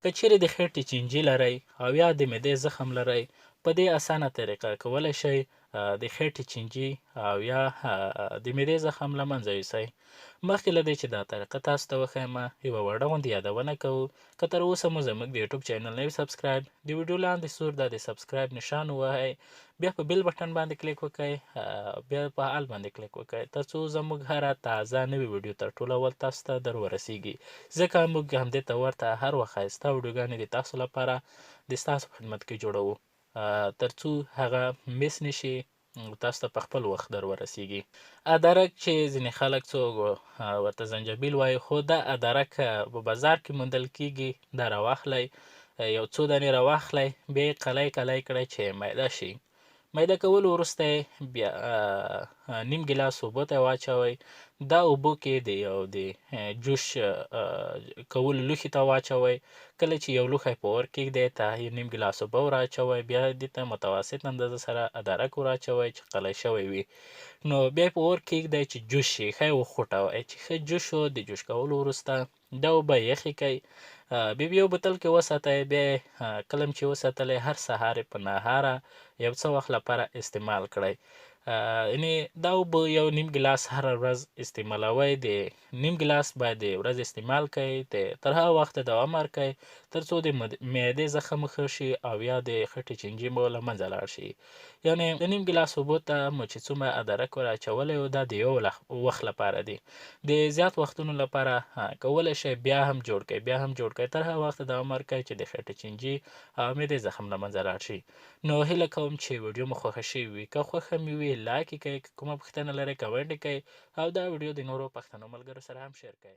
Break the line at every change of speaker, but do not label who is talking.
که چیرې د خېټې چینجي لرئ او یا د معدې زخم لرئ، په دې اسانه طریقه کولی شئ د خېټې چینجي او یا د معدې زخم له منځه یوسئ. مخکې له دې چې دا طریقه تاسو ته وښیم، یوه وړه غوندې یادونه کوو: که تر اوسه مو زموږ د یوټیوب چینل نه وي سبسکرایب، د ویډیو لاندې سور دا د سبسکرایب نشان ووهئ، بیا په بیل بټن باندې کلیک وکړئ، بیا په آل باندې کلیک وکړئ، تر څو زموږ هره تازه نوې ویډیو تر ټولو اول تاسو ته در ورسیږي، ځکه موږ همدې ته ورته هر وخت ښایسته ویډیوګانې د تاسو لپاره د ستاسو په خدمت کې جوړوو، تر څو هغه میس نشي، تاسو ته په خپل وخت در ورسیږي. ادرک چې ځینې خلک څوک ورته زنجبیل وایي، خو دا ادرک په بازار کې موندل کیږي. دا راواخلئ، یو څو دانې راواخلئ، بیا یې قلی قلی کړئ چې میده شي. میده کولو وروسته یې بیا نیم ګیلاس اوبو ته واچوئ. دا اوبو کې د یو د جوش کولو لوښي ته واچوئ. کله چې یو لوښی په اور کېږدئ، ته یې نیم ګیلاس اوبه ور اچوئ، بیا دې ته متوسط اندازه سره ادرک ور اچوئ چې قلی شوی وي. نو بیا یې په اور کېږدئ چې جوش شي، ښه یې وخوټوئ. چې ښه جوش شو، د جوش کولو وروسته دا اوبه یخې کړئ، بیا یو بوتل کې وساتئ. بیا یې کله چې وساتلې، هر سهار یې په نهاره یو څه وخت لپاره استعمال کړئ. یعنې دا اوبه یو نیم ګیلاس هره ورځ استعمالوئ. د نیم ګیلاس باید د ورځې استعمال کړئ، تر هغه وخته دوام ورکړئ تر څو د معدې زخم ښه شي او یا د خټې چینجي مو له منځه لاړ شي. یعنې د نیم ګیلاس اوبو ته مو چې څومره ادرک ور اچولی و، دا د یو وخت لپاره دی. د زیات وختونو لپاره کولی شئ بیا هم جوړ کړئ، بیا هم جوړ کړئ، تر هغه وخته دوام ورکړئ چې د خټې چینجي او معدې زخم له منځه لاړ شي. نو هیله کوم چې ویډیو مو خوښه شوې وي. که خوښه مې وي، لایک یې کړئ، که کومه پوښتنه لرئ کمنټ یې کړئ، او دا ویډیو د نورو پښتنو ملګرو سره هم شیر کړئ.